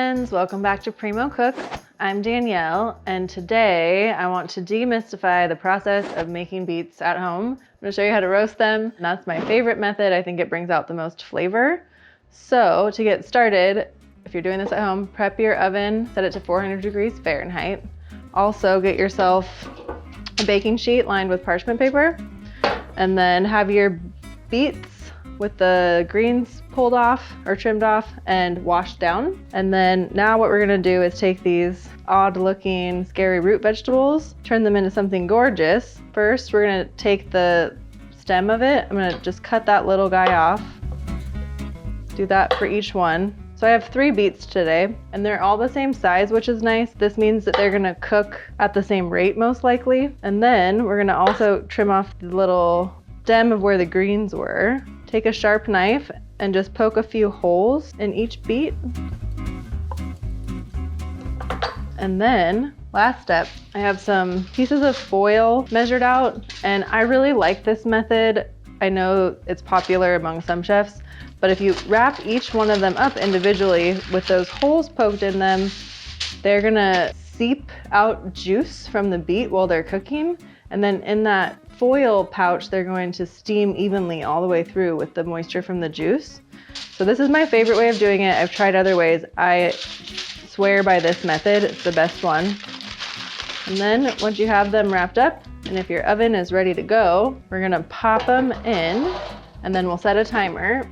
friends, welcome back to Premo Cooks. I'm Danielle, and today I want to demystify the process of making beets at home. I'm gonna show you how to roast them. And that's my favorite method. I think it brings out the most flavor. So to get started, if you're doing this at home, prep your oven, set it to 400 degrees Fahrenheit. Also get yourself a baking sheet lined with parchment paper, and then have your beets with the greens pulled off or trimmed off and washed down. And then now what we're gonna do is take these odd looking scary root vegetables, turn them into something gorgeous. First, we're gonna take the stem of it. I'm gonna just cut that little guy off. Do that for each one. So I have 3 beets today, and they're all the same size, which is nice. This means that they're gonna cook at the same rate most likely. And then we're gonna also trim off the little stem of where the greens were. Take a sharp knife and just poke a few holes in each beet. And then, last step, I have some pieces of foil measured out, and I really like this method. I know it's popular among some chefs, but if you wrap each one of them up individually with those holes poked in them, they're gonna seep out juice from the beet while they're cooking, and then in that foil pouch, they're going to steam evenly all the way through with the moisture from the juice. So this is my favorite way of doing it. I've tried other ways. I swear by this method. It's the best one. And then once you have them wrapped up, and if your oven is ready to go, we're gonna pop them in, and then we'll set a timer.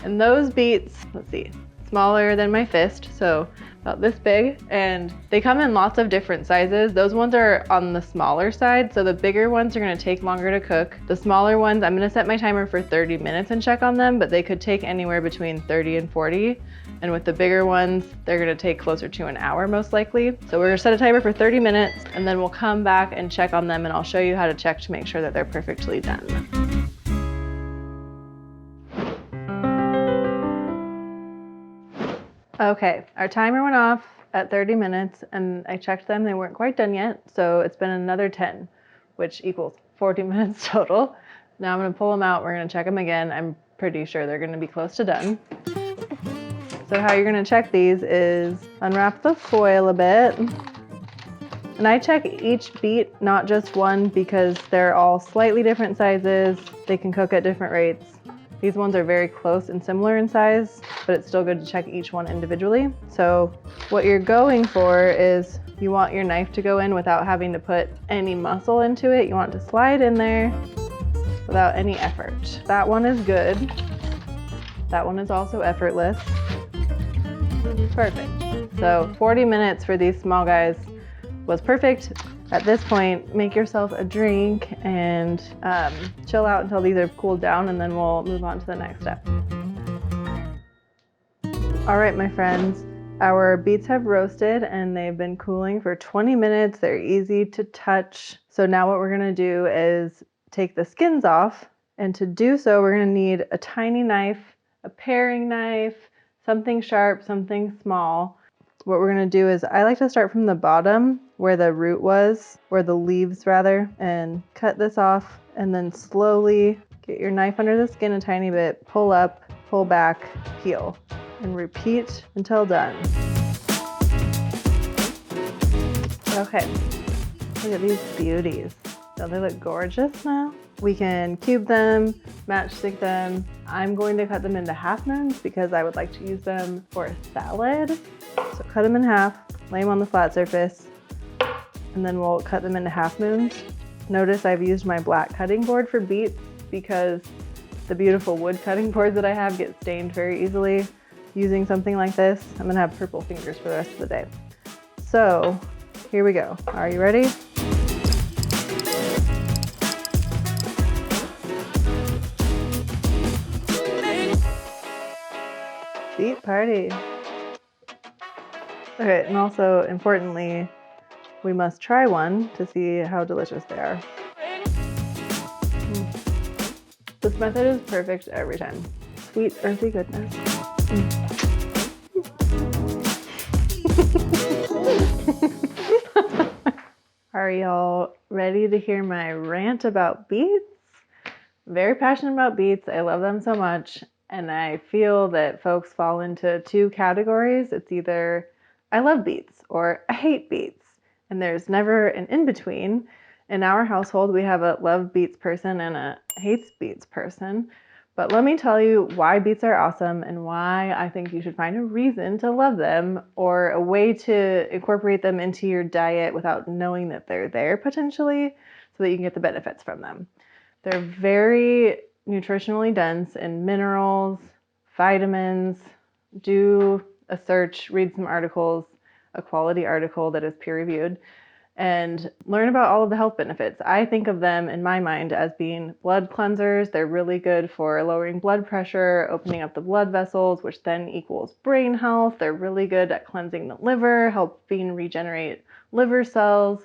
And those beets, let's see, smaller than my fist, so about this big, and they come in lots of different sizes. Those ones are on the smaller side, so the bigger ones are gonna take longer to cook. The smaller ones, I'm gonna set my timer for 30 minutes and check on them, but they could take anywhere between 30 and 40. And with the bigger ones, they're gonna take closer to an hour most likely. So we're gonna set a timer for 30 minutes, and then we'll come back and check on them, and I'll show you how to check to make sure that they're perfectly done. Okay, our timer went off at 30 minutes and I checked them, they weren't quite done yet. So it's been another 10, which equals 40 minutes total. Now I'm gonna pull them out, we're gonna check them again. I'm pretty sure they're gonna be close to done. So how you're gonna check these is unwrap the foil a bit. And I check each beet, not just one, because they're all slightly different sizes. They can cook at different rates. These ones are very close and similar in size, but it's still good to check each one individually. So what you're going for is you want your knife to go in without having to put any muscle into it. You want to slide in there without any effort. That one is good. That one is also effortless. Perfect. So 40 minutes for these small guys was perfect. At this point, make yourself a drink and chill out until these are cooled down, and then we'll move on to the next step. All right, my friends, our beets have roasted and they've been cooling for 20 minutes. They're easy to touch. So now what we're gonna do is take the skins off, and to do so, we're gonna need a tiny knife, a paring knife, something sharp, something small. What we're gonna do is, I like to start from the bottom where the root was, or the leaves rather, and cut this off, and then slowly get your knife under the skin a tiny bit, pull up, pull back, peel, and repeat until done. Okay, look at these beauties. Don't they look gorgeous now? We can cube them, matchstick them. I'm going to cut them into half moons because I would like to use them for a salad. So cut them in half, lay them on the flat surface, and then we'll cut them into half moons. Notice I've used my black cutting board for beets because the beautiful wood cutting boards that I have get stained very easily. Using something like this, I'm gonna have purple fingers for the rest of the day. So here we go. Are you ready? Beet party. Okay, and also importantly, we must try one to see how delicious they are. This method is perfect every time. Sweet, earthy goodness. Are y'all ready to hear my rant about beets? I'm very passionate about beets. I love them so much. And I feel that folks fall into 2 categories. It's either I love beets or I hate beets. And there's never an in-between. In our household, we have a love beets person and a hates beets person. But let me tell you why beets are awesome and why I think you should find a reason to love them or a way to incorporate them into your diet without knowing that they're there potentially so that you can get the benefits from them. They're very nutritionally dense in minerals, vitamins. Do a search, read some articles, a quality article that is peer-reviewed, and learn about all of the health benefits. I think of them in my mind as being blood cleansers. They're really good for lowering blood pressure, opening up the blood vessels, which then equals brain health. They're really good at cleansing the liver, helping regenerate liver cells.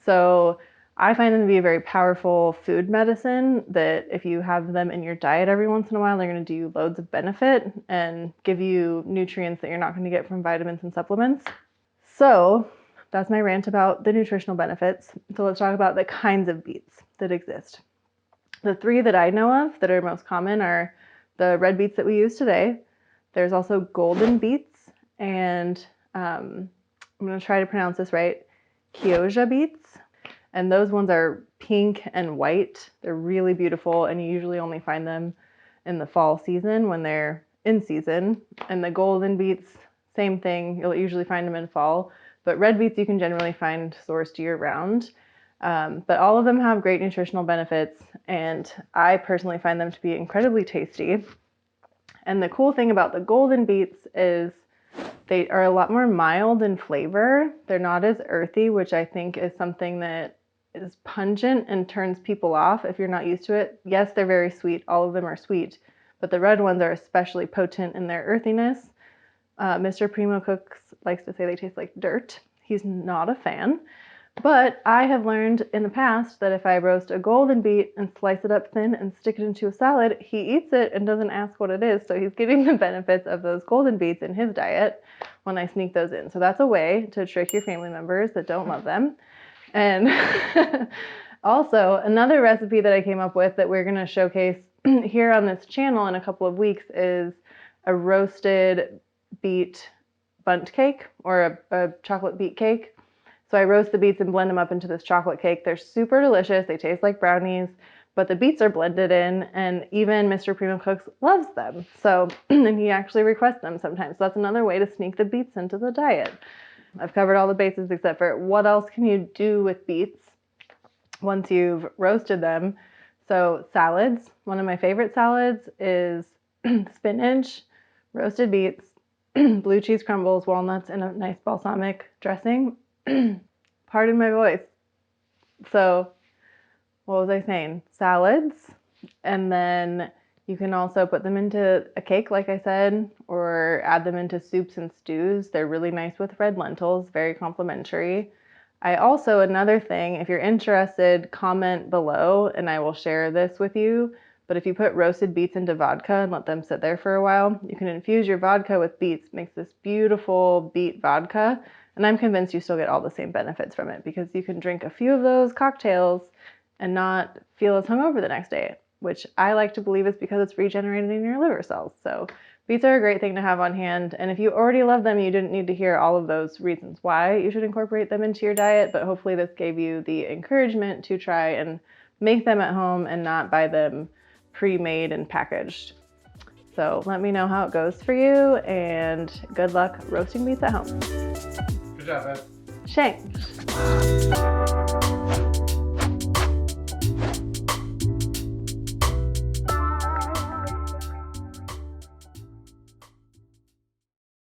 So I find them to be a very powerful food medicine that if you have them in your diet every once in a while, they're going to do you loads of benefit and give you nutrients that you're not going to get from vitamins and supplements. So that's my rant about the nutritional benefits. So let's talk about the kinds of beets that exist. The three that I know of that are most common are the red beets that we use today. There's also golden beets, and I'm going to try to pronounce this right, CHIOGGIA beets. And those ones are pink and white. They're really beautiful, and you usually only find them in the fall season when they're in season. And the golden beets, same thing. You'll usually find them in fall. But red beets you can generally find sourced year-round. But all of them have great nutritional benefits, and I personally find them to be incredibly tasty. And the cool thing about the golden beets is they are a lot more mild in flavor. They're not as earthy, which I think is something that is pungent and turns people off if you're not used to it. Yes, they're very sweet. All of them are sweet, but the red ones are especially potent in their earthiness. Mr. Premo Cooks likes to say they taste like dirt. He's not a fan. But I have learned in the past that if I roast a golden beet and slice it up thin and stick it into a salad, he eats it and doesn't ask what it is. So he's getting the benefits of those golden beets in his diet when I sneak those in. So that's a way to trick your family members that don't love them. And also another recipe that I came up with that we're going to showcase here on this channel in a couple of weeks is a roasted beet bundt cake or a chocolate beet cake. So I roast the beets and blend them up into this chocolate cake. They're super delicious. They taste like brownies, but the beets are blended in, and even Mr. Premo Cooks loves them. So, and he actually requests them sometimes. So that's another way to sneak the beets into the diet. I've covered all the bases except for what else can you do with beets once you've roasted them. So salads. One of my favorite salads is spinach, roasted beets, blue cheese crumbles, walnuts, and a nice balsamic dressing. Pardon my voice. So what was I saying? Salads, and then you can also put them into a cake, like I said, or add them into soups and stews. They're really nice with red lentils, very complimentary. I also, another thing, if you're interested, comment below and I will share this with you. But if you put roasted beets into vodka and let them sit there for a while, you can infuse your vodka with beets. It makes this beautiful beet vodka. And I'm convinced you still get all the same benefits from it because you can drink a few of those cocktails and not feel as hungover the next day, which I like to believe is because it's regenerated in your liver cells. So beets are a great thing to have on hand. And if you already love them, you didn't need to hear all of those reasons why you should incorporate them into your diet. But hopefully this gave you the encouragement to try and make them at home and not buy them pre-made and packaged. So let me know how it goes for you, and good luck roasting beets at home. Good job, Ed. Thanks.